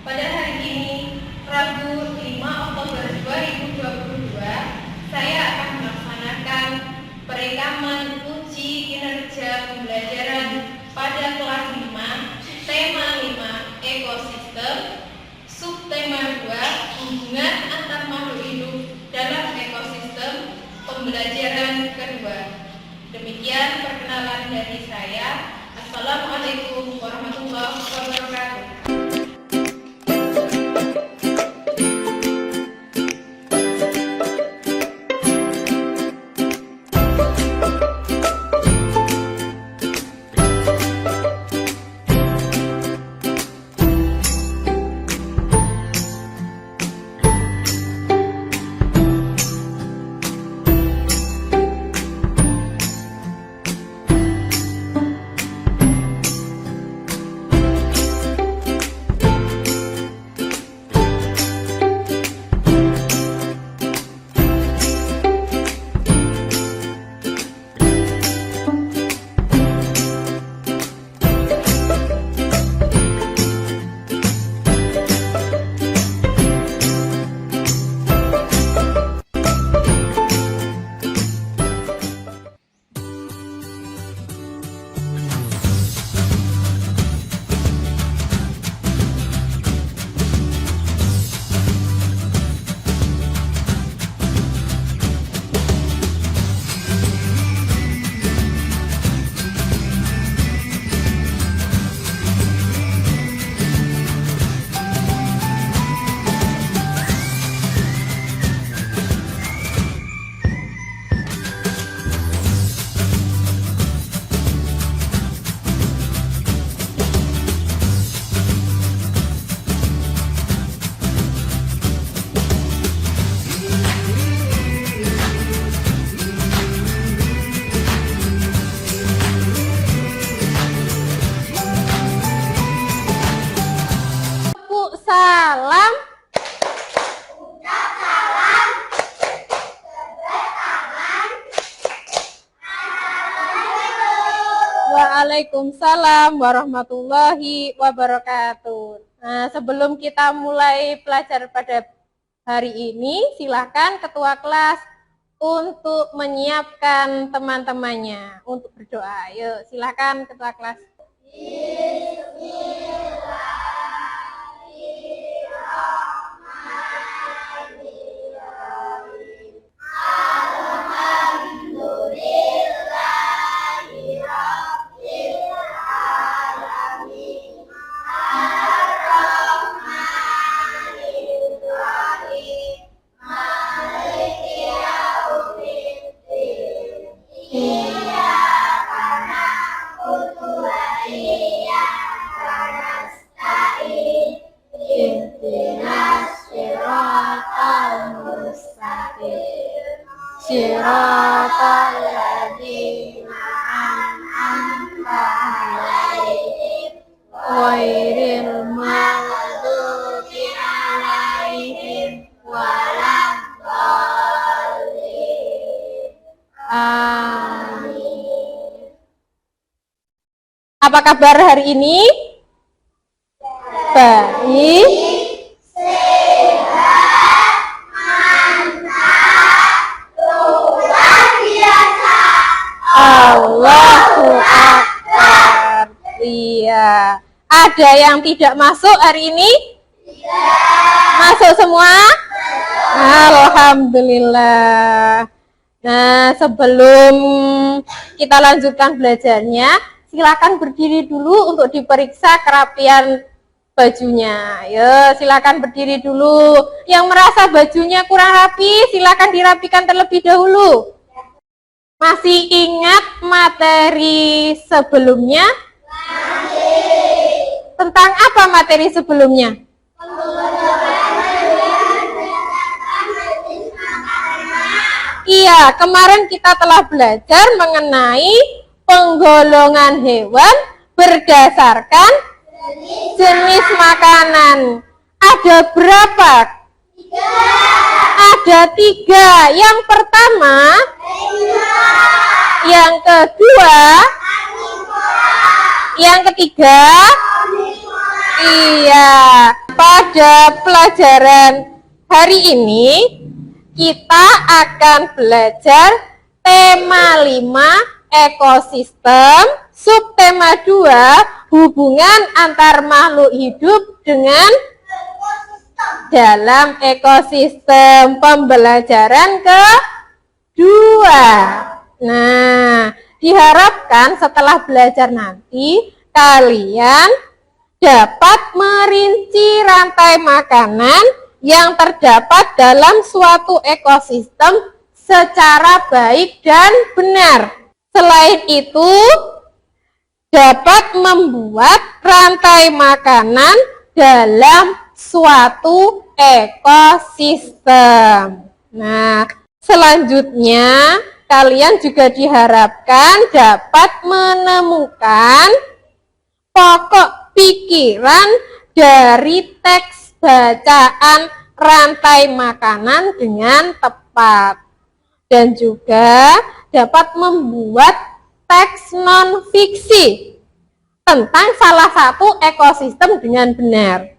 Pada hari ini, Rabu 5 Oktober 2022, saya akan melaksanakan perekaman uji kinerja pembelajaran pada kelas 5, tema 5, ekosistem, subtema 2, hubungan antar makhluk hidup dalam ekosistem, pembelajaran kedua. Demikian perkenalan dari saya. Assalamualaikum warahmatullahi wabarakatuh. Salam. Waalaikumsalam warahmatullahi wabarakatuh. Nah, sebelum kita mulai belajar pada hari ini, silakan ketua kelas untuk menyiapkan teman-temannya untuk berdoa. Yuk, silakan ketua kelas. Siratal ladzina an'amta 'alaihim ghairil maghdubi 'alaihim waladdallin. Amin. Apa kabar hari ini? Baik. Allahu Akbar. Iya. Ada yang tidak masuk hari ini? Tidak. Masuk semua? Alhamdulillah. Nah, sebelum kita lanjutkan belajarnya, silakan berdiri dulu untuk diperiksa kerapian bajunya. Ya, silakan berdiri dulu. Yang merasa bajunya kurang rapi, silakan dirapikan terlebih dahulu. Masih ingat materi sebelumnya? Masih. Tentang apa materi sebelumnya? Iya, kemarin kita telah belajar mengenai penggolongan hewan berdasarkan jenis makanan. Ada berapa? 3. Ada 3. Yang pertama, yang kedua, yang ketiga, iya. pada pelajaran hari ini kita akan belajar tema 5 ekosistem, subtema 2 hubungan antar makhluk hidup dengan dalam ekosistem. Pembelajaran kedua. Nah, diharapkan setelah belajar nanti kalian dapat merinci rantai makanan yang terdapat dalam suatu ekosistem secara baik dan benar. Selain itu, dapat membuat rantai makanan dalam suatu ekosistem. Nah, selanjutnya kalian juga diharapkan dapat menemukan pokok pikiran dari teks bacaan rantai makanan dengan tepat. Dan juga dapat membuat teks non-fiksi tentang salah satu ekosistem dengan benar.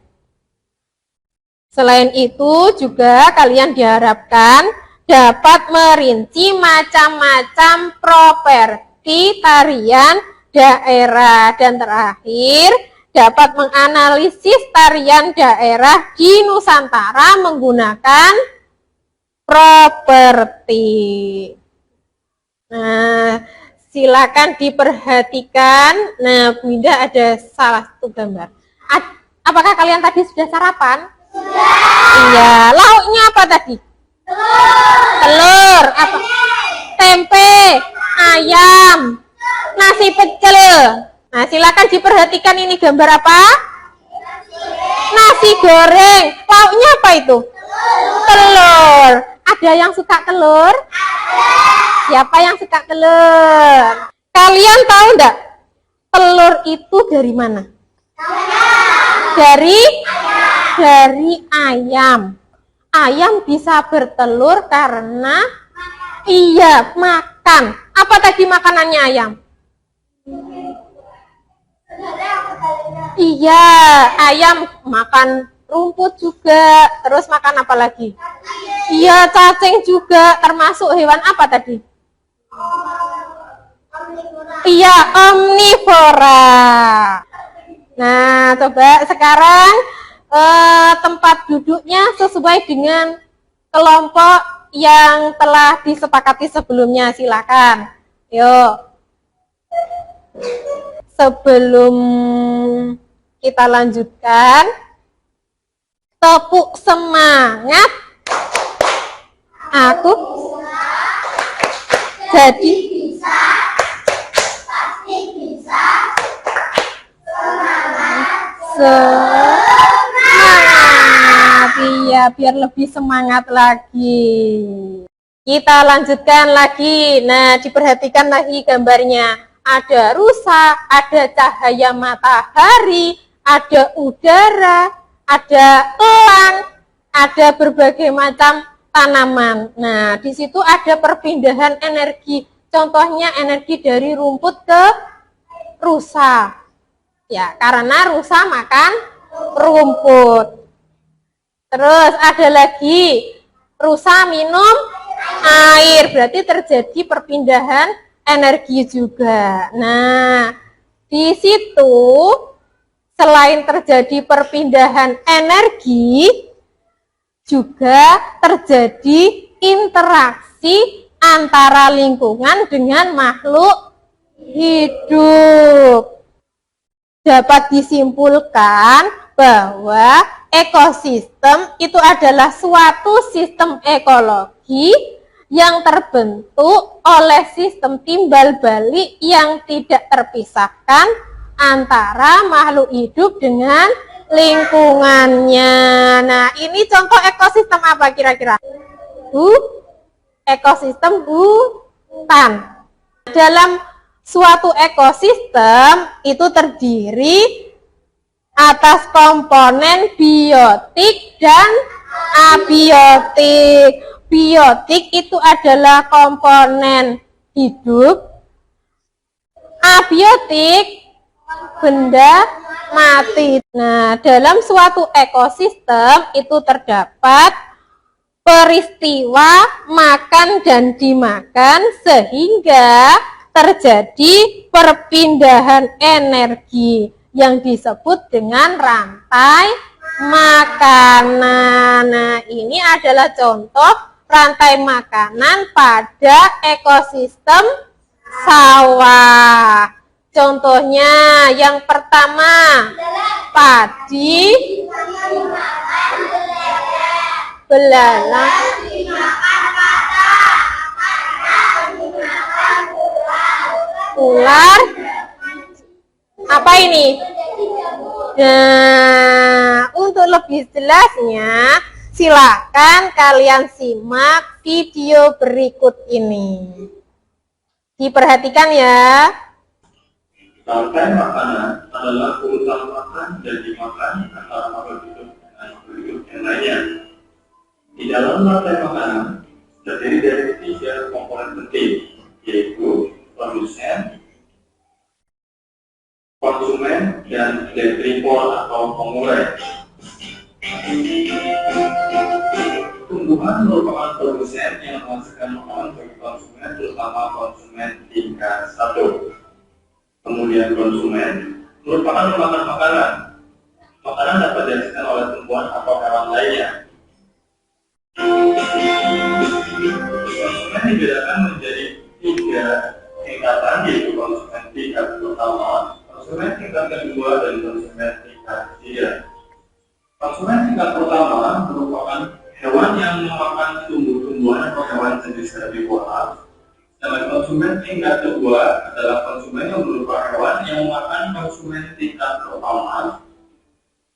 Selain itu juga kalian diharapkan dapat merinci macam-macam properti tarian daerah. Dan terakhir, dapat menganalisis tarian daerah di Nusantara menggunakan properti. Nah, silakan diperhatikan. Nah, Bu Indah ada salah satu gambar. Apakah kalian tadi sudah sarapan? Sudah. Iya, lauknya apa tadi? Telur. Apa? Tempe, ayam, nasi pecel. Nah, silakan diperhatikan ini gambar apa? Nasi goreng. Lauknya apa itu? Telur. Ada yang suka telur? Siapa yang suka telur? Kalian tahu enggak? Telur itu dari mana? Dari ayam. Ayam bisa bertelur karena makan. Apa tadi makanannya ayam? Iya, ayam makan rumput juga. Terus makan apa lagi? Iya, cacing juga. Termasuk hewan apa tadi? Iya, omnivora. Nah, coba sekarang tempat duduknya sesuai dengan kelompok yang telah disepakati sebelumnya. Silakan. Yuk. Sebelum kita lanjutkan, tepuk semangat. Aku jadi bisa, pasti bisa. Semangat. Iya, biar lebih semangat lagi. Kita lanjutkan lagi. Nah, diperhatikan lagi gambarnya. Ada rusa, ada cahaya matahari, ada udara, ada elang, ada berbagai macam tanaman. Nah, di situ ada perpindahan energi. Contohnya energi dari rumput ke rusa. Ya, karena rusa makan rumput. Terus ada lagi rusa minum air, berarti terjadi perpindahan energi juga. Nah, di situ selain terjadi perpindahan energi, juga terjadi interaksi antara lingkungan dengan makhluk hidup. Dapat disimpulkan bahwa ekosistem itu adalah suatu sistem ekologi yang terbentuk oleh sistem timbal balik yang tidak terpisahkan antara makhluk hidup dengan lingkungannya. Nah, ini contoh ekosistem apa kira-kira? Ekosistem hutan. Dalam suatu ekosistem itu terdiri atas komponen biotik dan abiotik. Biotik itu adalah komponen hidup. Abiotik benda mati. Nah, dalam suatu ekosistem itu terdapat peristiwa makan dan dimakan sehingga terjadi perpindahan energi yang disebut dengan rantai makanan. Nah, ini adalah contoh rantai makanan pada ekosistem sawah. Contohnya yang pertama, padi, belalang, ular, apa ini? Nah, untuk lebih jelasnya, silakan kalian simak video berikut ini. Diperhatikan ya. Rantai makanan adalah urutan makan dan dimakan antara makhluk hidup dengan makhluk hidup yang lainnya. Di dalam rantai makanan terdiri dari 3 komponen penting, yaitu produsen, konsumen, dan detripor atau pengurai. Tumbuhan merupakan produsen yang menghasilkan makanan bagi konsumen, terutama konsumen tingkat 1. Kemudian konsumen merupakan pemakan makanan. Makanan dapat dihasilkan oleh tumbuhan atau hewan lainnya. Konsumen dibedakan menjadi 3 tingkatan, yaitu konsumen tingkat pertama, konsumen tingkat kedua, dan konsumen tingkat ketiga. Konsumen tingkat pertama merupakan hewan yang memakan tumbuh-tumbuhan atau hewan jenis herbivora. Dan konsumen tingkat kedua adalah konsumen yang berupa hewan yang memakan konsumen tingkat pertama.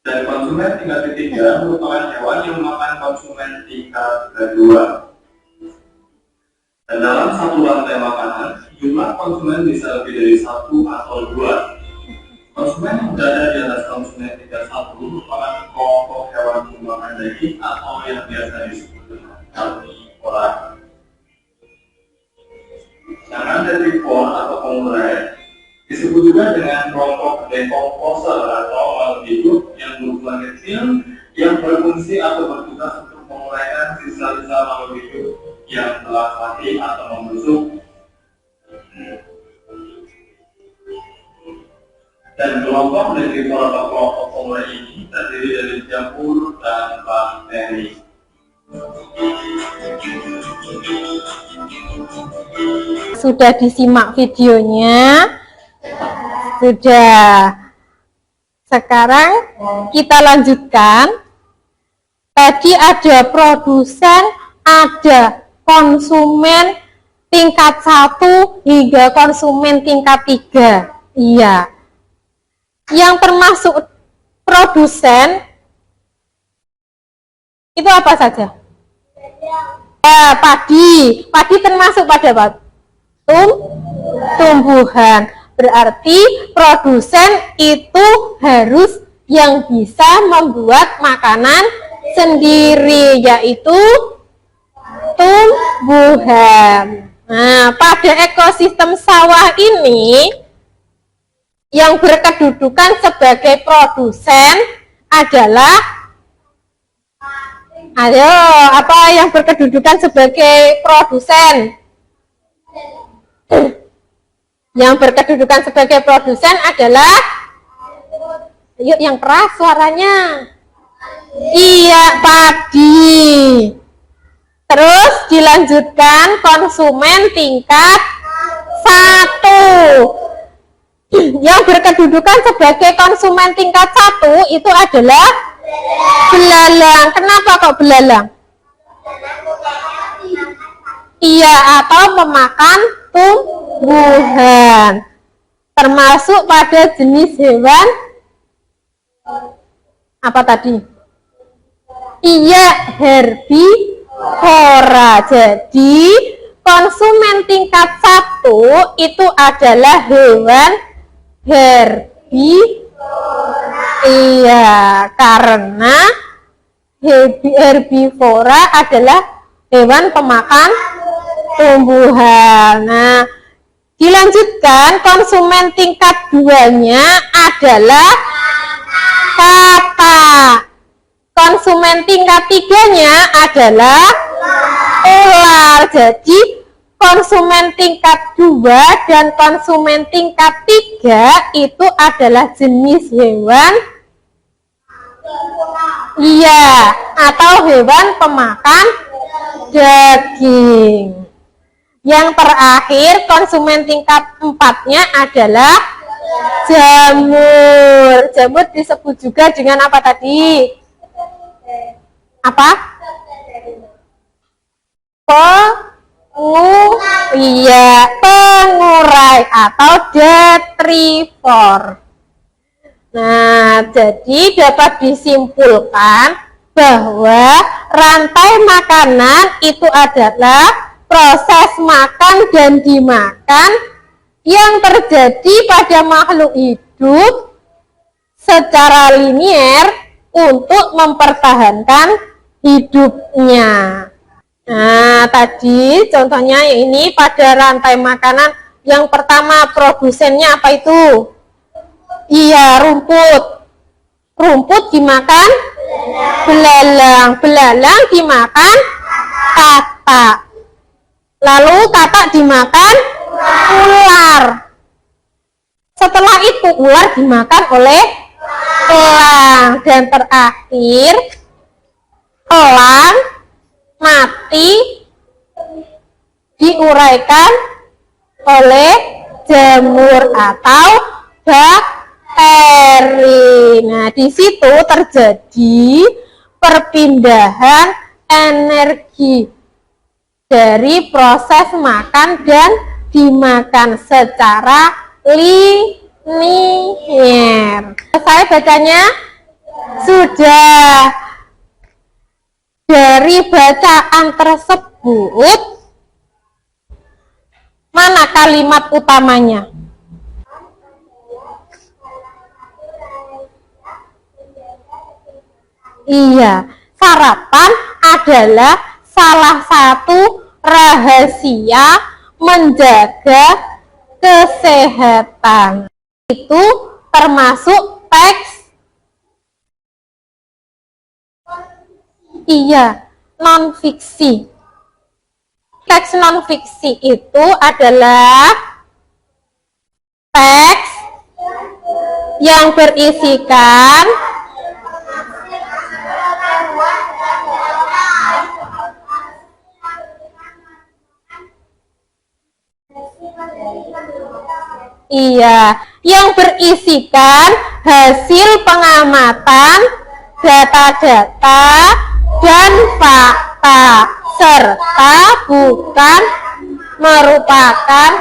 Dan konsumen tingkat ketiga merupakan hewan yang memakan konsumen tingkat kedua. Dan dalam satu rantai makanan, jumlah konsumen bisa lebih dari 1 atau 2. Konsumen yang berada di atas konsumen tingkat 1 merupakan kelompok hewan pemakan daging atau yang biasa disebut dengan karnivora. Sedangkan detripor atau pengurai disebut juga dengan kelompok decomposer atau makhluk hidup yang berukuran kecil yang berfungsi atau bertugas untuk menguraikan sisa-sisa makhluk hidup yang telah mati atau membusuk. Dan kelompok detripor atau kelompok pengurai ini terdiri dari jamur dan bakteri. Sudah disimak videonya? Sudah. Sekarang kita lanjutkan. Tadi ada produsen, ada konsumen tingkat 1 hingga konsumen tingkat 3. Iya. Yang termasuk produsen itu apa saja? Padi termasuk pada apa? Tumbuhan. Berarti produsen itu harus yang bisa membuat makanan sendiri, yaitu tumbuhan. Nah, pada ekosistem sawah ini yang berkedudukan sebagai produsen adalah, ayo, apa yang berkedudukan sebagai produsen? Yang berkedudukan sebagai produsen adalah, yuk yang keras suaranya. Iya, padi. Terus dilanjutkan konsumen tingkat 1. Yang berkedudukan sebagai konsumen tingkat 1 itu adalah belalang. Kenapa kok belalang? Iya, atau memakan tumbuhan. Termasuk pada jenis hewan apa tadi? Iya, herbivora. Jadi konsumen tingkat 1 itu adalah hewan herbivora. Iya, karena herbivora adalah hewan pemakan tumbuhan. Nah, dilanjutkan konsumen tingkat 2-nya adalah kata. Konsumen tingkat tiganya adalah ular. Jadi konsumen tingkat 2 dan konsumen tingkat 3 itu adalah jenis hewan atau hewan pemakan daging. Yang terakhir konsumen tingkat 4-nya adalah jamur. Jamur disebut juga dengan apa tadi? Apa? Pengurai atau detrivor. Nah, jadi dapat disimpulkan bahwa rantai makanan itu adalah proses makan dan dimakan yang terjadi pada makhluk hidup secara linier untuk mempertahankan hidupnya. Nah, tadi contohnya ini pada rantai makanan yang pertama produsennya apa itu? Iya, rumput. Rumput dimakan belalang. Belalang dimakan katak. Lalu katak dimakan ular. Setelah itu ular dimakan oleh elang. Dan terakhir elang mati diuraikan oleh jamur atau bakteri. Nah, di situ terjadi perpindahan energi dari proses makan dan dimakan secara linier. Saya bacanya sudah. Dari bacaan tersebut, mana kalimat utamanya? Iya, sarapan adalah salah satu rahasia menjaga kesehatan. Itu termasuk teks non-fiksi. Teks non-fiksi itu adalah teks yang berisikan hasil pengamatan, data-data, dan fakta, serta bukan merupakan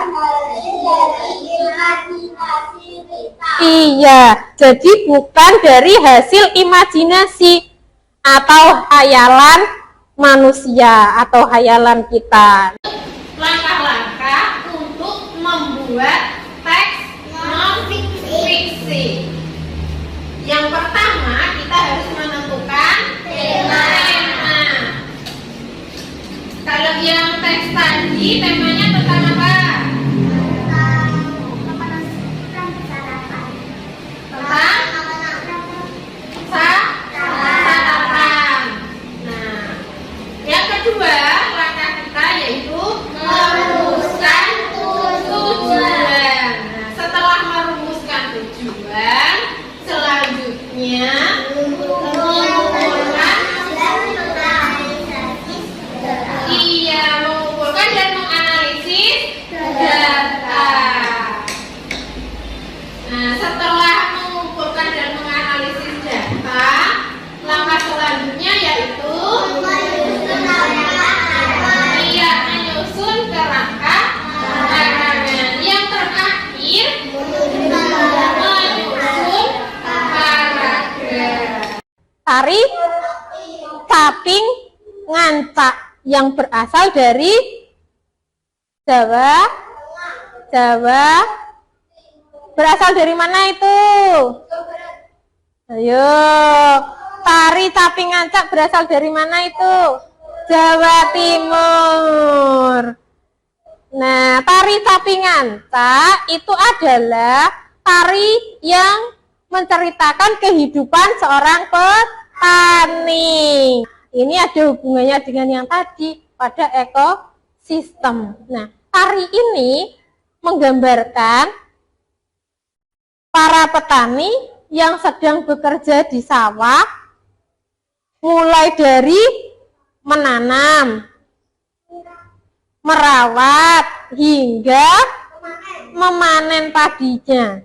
jadi bukan dari hasil imajinasi atau hayalan manusia atau hayalan kita. Langkah-langkah untuk membuat teks non-fiksi. Yang pertama, kita harus menentukan tema. Kalau yang teks tadi, temanya tentang apa? Sarapan. Nah, yang kedua, langkah kita yaitu merumuskan tujuan. Nah, setelah merumuskan tujuan, selanjutnya mengumpulkan dan menganalisis data. Nah, setelah mengumpulkan dan menganalisis data, langkah selanjutnya yaitu menyusun kerangka larangan. Yang terakhir menyusun paragraf. Tari caping ngancak yang berasal dari Jawa. Berasal dari mana itu? Ayo, tari caping ngancak berasal dari mana itu? Jawa Timur. Nah, tari caping ngancak itu adalah tari yang menceritakan kehidupan seorang petani. Ini ada hubungannya dengan yang tadi pada ekosistem. Nah, tari ini menggambarkan para petani yang sedang bekerja di sawah, mulai dari menanam, merawat, hingga memanen padinya.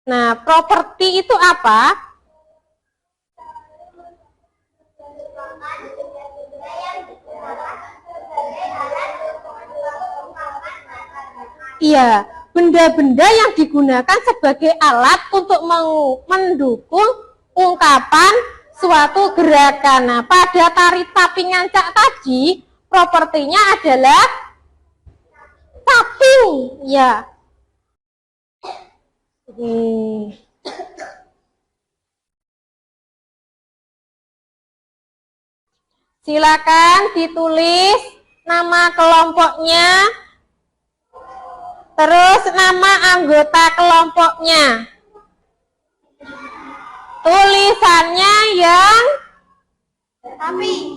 Nah, properti itu apa? Iya, benda-benda yang digunakan sebagai alat untuk mendukung ungkapan suatu gerakan. Nah, pada tari sapi ngancak tadi, propertinya adalah caping, ya. Silakan ditulis nama kelompoknya, terus nama anggota kelompoknya. Tulisannya yang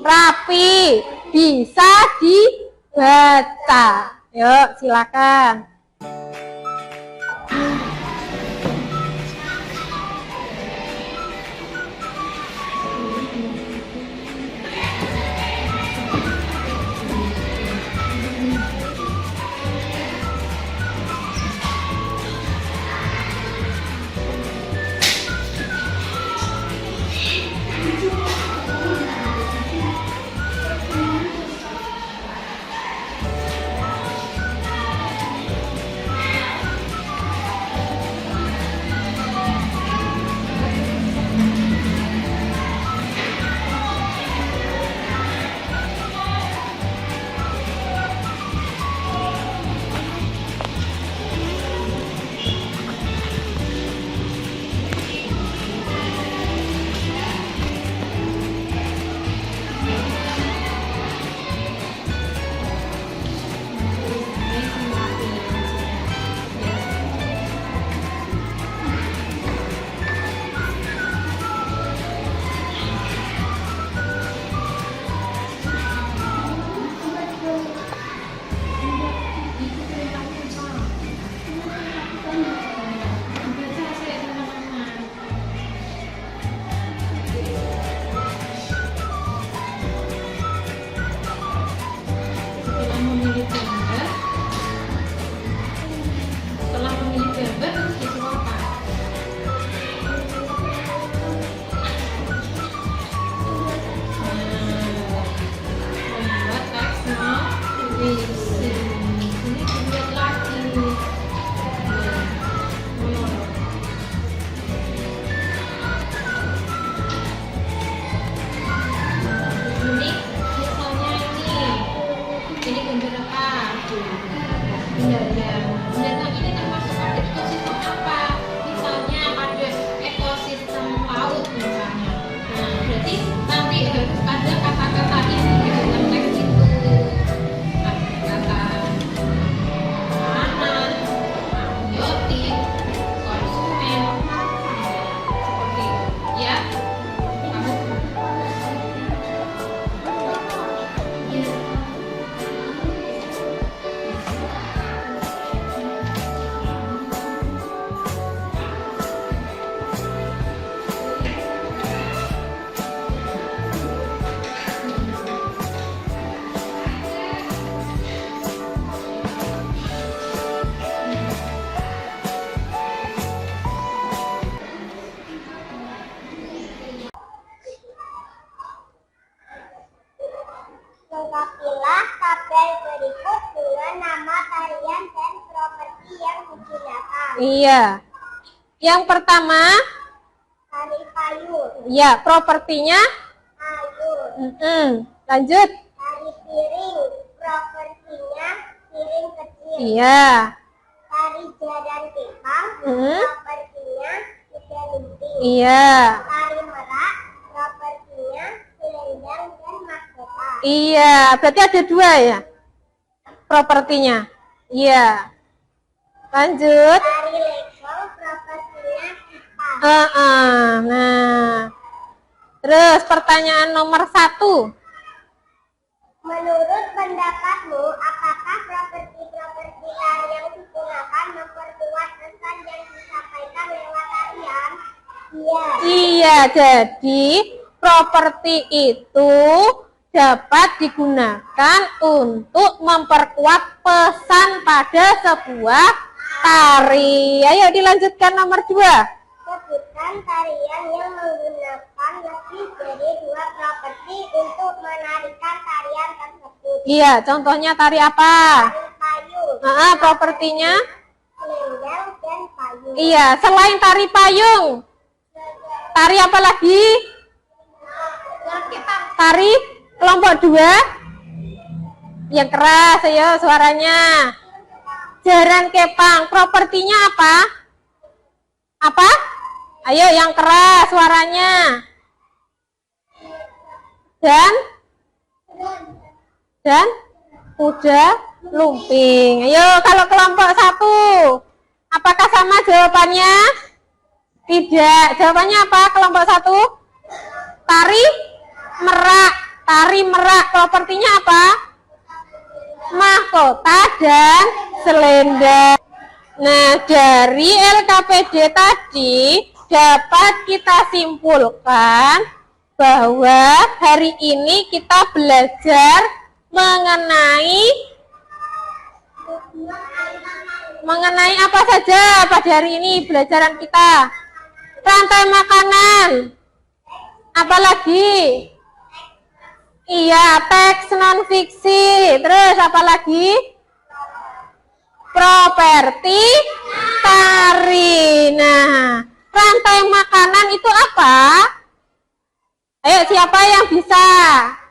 rapi, bisa dibaca. Yuk, silakan. Lengkapilah tabel berikut dengan nama tarian dan properti yang digunakan. Iya. Yang pertama, Tari payung. ya, propertinya. Ayun. Lanjut. Tari piring. Propertinya piring kecil. Iya. Tari jaran kepang. Propertinya kuda lumping. Iya. Tari merak. Propertinya selendang dan mahkota. Iya, berarti ada 2 ya propertinya. Iya. Lanjut. Tari legong. Propertinya kipas. Nah, terus pertanyaan nomor 1. Menurut pendapatmu, apakah properti-properti tari yang digunakan memperkuat pesan yang disampaikan lewat tarian? Iya, jadi properti itu dapat digunakan untuk memperkuat pesan pada sebuah tari. Ayo dilanjutkan nomor 2. Sebutkan tarian yang menggunakan lebih dari 2 properti untuk menarikan tarian tersebut. Iya, contohnya tari apa? Tari payung, Propertinya? selendang, dan payung. Iya, selain tari payung, tari apa lagi? Tari kelompok 2 yang keras, ayo suaranya. Jaran kepang, propertinya apa? Apa? Ayo yang keras suaranya. Dan kuda lumping. Ayo kalau kelompok 1, apakah sama jawabannya? Tidak. Jawabannya apa kelompok 1? Tari merak. Tari merak, propertinya apa? Mahkota dan selendang. Nah, dari LKPD tadi dapat kita simpulkan bahwa hari ini kita belajar mengenai apa saja pada hari ini pelajaran kita? Rantai makanan. Apalagi? Iya, teks non fiksi. Terus apa lagi? Properti tari. Nah, rantai makanan itu apa? Ayo, siapa yang bisa?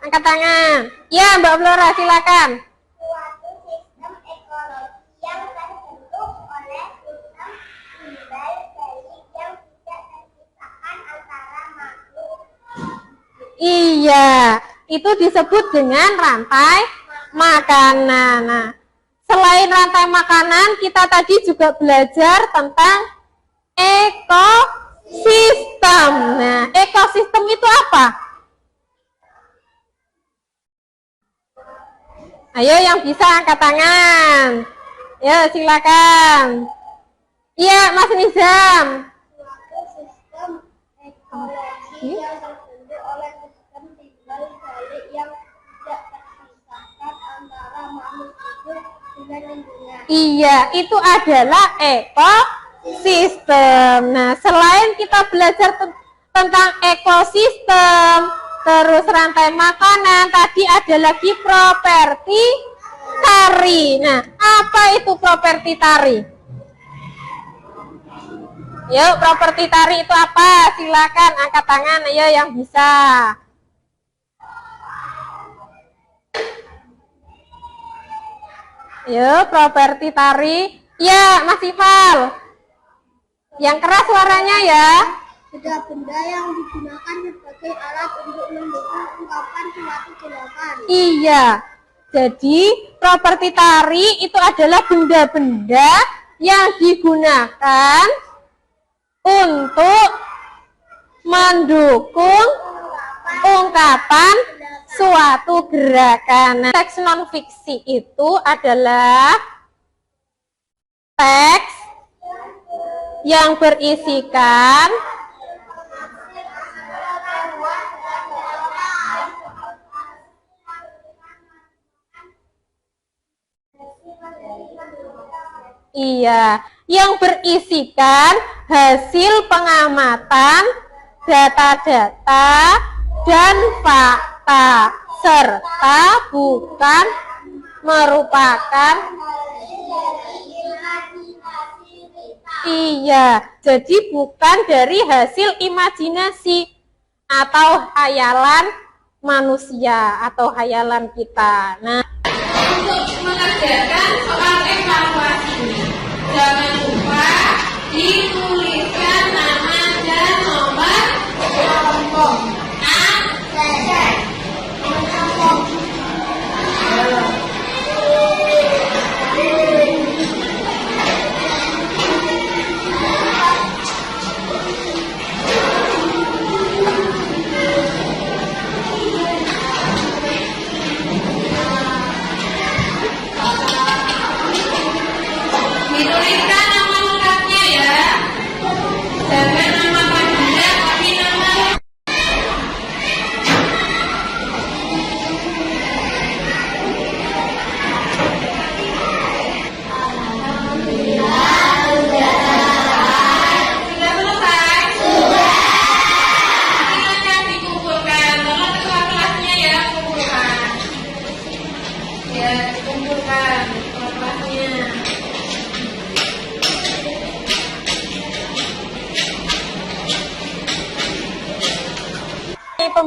Angkat tangan. Ya, Mbak Flora, silakan. Suatu sistem ekologi yang terbentuk oleh sistem timbal balik yang tidak terpisahkan antara makhluk. Iya, itu disebut dengan rantai makanan. Nah, selain rantai makanan, kita tadi juga belajar tentang ekosistem. Nah, ekosistem itu apa? Ayo yang bisa angkat tangan. Ya, silakan. Iya, Mas Nizam. Suatu sistem ekologi yang terbentuk oleh sistem timbal balik yang tidak terpisahkan antara makhluk hidup dengan lingkungan. Iya, itu adalah ekosistem. Nah, selain kita belajar tentang ekosistem, terus rantai makanan, tadi ada lagi properti tari. Nah, apa itu properti tari? Yuk, properti tari itu apa? Silakan angkat tangan, ayo yang bisa. Yuk, properti tari. Ya, Mas Ifal. Yang keras suaranya ya. Benda-benda yang digunakan sebagai alat untuk mendukung ungkapan suatu gerakan. Iya. Jadi, properti tari itu adalah benda-benda yang digunakan untuk mendukung ungkapan suatu gerakan. Nah, teks non fiksi itu adalah teks yang berisikan yang berisikan hasil pengamatan, data-data, dan fakta, serta bukan merupakan jadi bukan dari hasil imajinasi atau hayalan manusia atau hayalan kita. Nah, Untuk mengerjakan soal evaluasi, jangan lupa dituliskan nama dan nomor kelompok. Absen.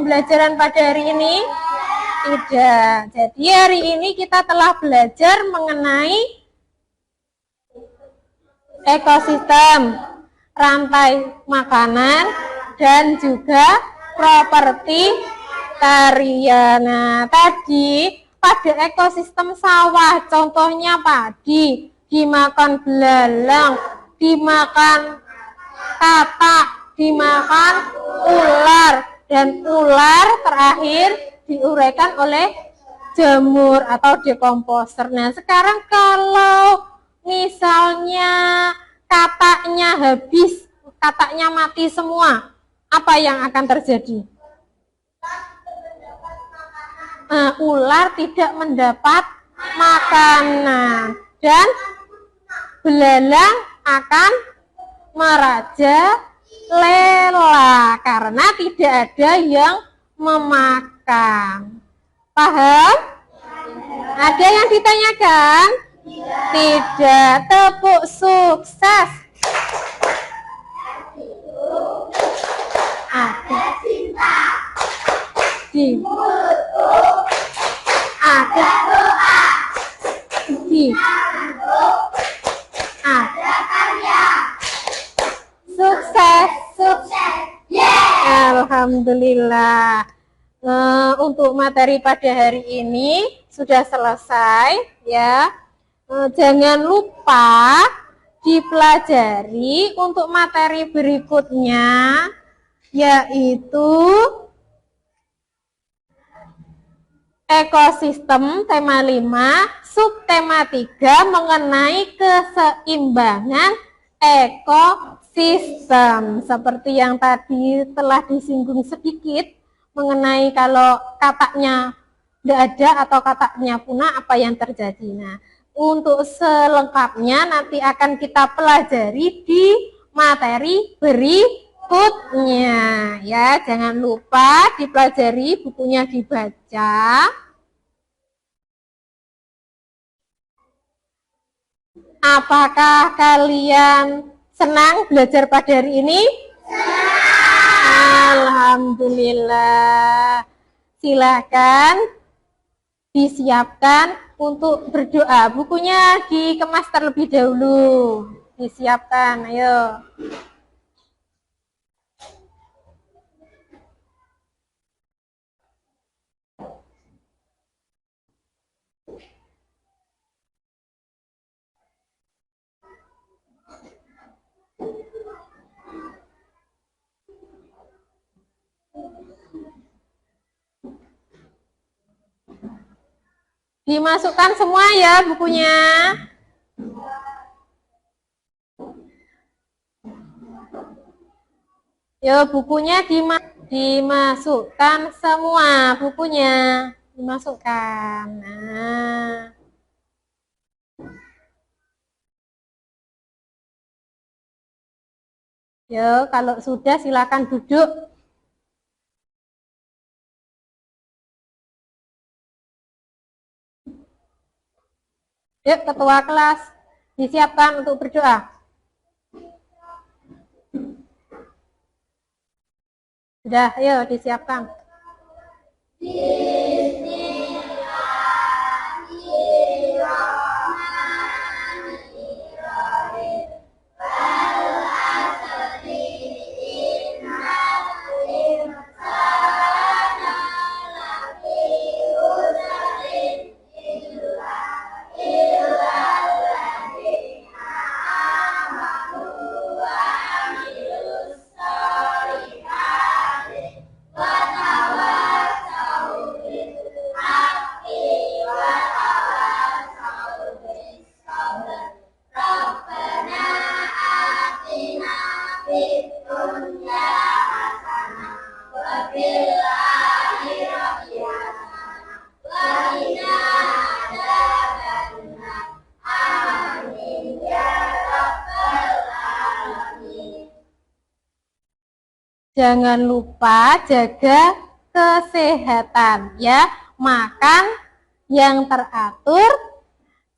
pembelajaran pada hari ini? Tidak. Jadi hari ini kita telah belajar mengenai ekosistem, rantai makanan, dan juga properti tarian. Nah, tadi pada ekosistem sawah, contohnya padi, dimakan belalang, dimakan katak, dimakan ular, dan ular terakhir diuraikan oleh jamur atau dekomposer. Nah, sekarang kalau misalnya kataknya habis, kataknya mati semua, apa yang akan terjadi? Ular tidak mendapat makanan dan belalang akan merajalela karena tidak ada yang memakan. Paham? Ada yang ditanyakan? Tidak. Tepuk sukses. Ada cinta di ada doa di ada karya. Sukses, sukses. Alhamdulillah. Untuk materi pada hari ini sudah selesai ya. Jangan lupa dipelajari untuk materi berikutnya, yaitu ekosistem tema 5, subtema 3 mengenai keseimbangan ekosistem. Seperti yang tadi telah disinggung sedikit mengenai kalau kataknya tidak ada atau kataknya punah, apa yang terjadi. Nah, untuk selengkapnya nanti akan kita pelajari di materi berikutnya ya. Jangan lupa dipelajari, bukunya dibaca. Apakah kalian senang belajar pada hari ini? Alhamdulillah. Silakan disiapkan untuk berdoa. Bukunya dikemas terlebih dahulu. Disiapkan, ayo. Dimasukkan semua ya bukunya. Ya, bukunya dimasukkan semua, bukunya dimasukkan. Nah. Ya, kalau sudah silakan duduk. Yuk, ketua kelas, disiapkan untuk berdoa. Sudah, ayo disiapkan. Jangan lupa jaga kesehatan ya, makan yang teratur,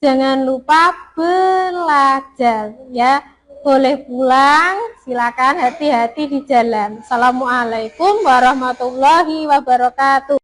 jangan lupa belajar ya, boleh pulang, silakan hati-hati di jalan. Assalamualaikum warahmatullahi wabarakatuh.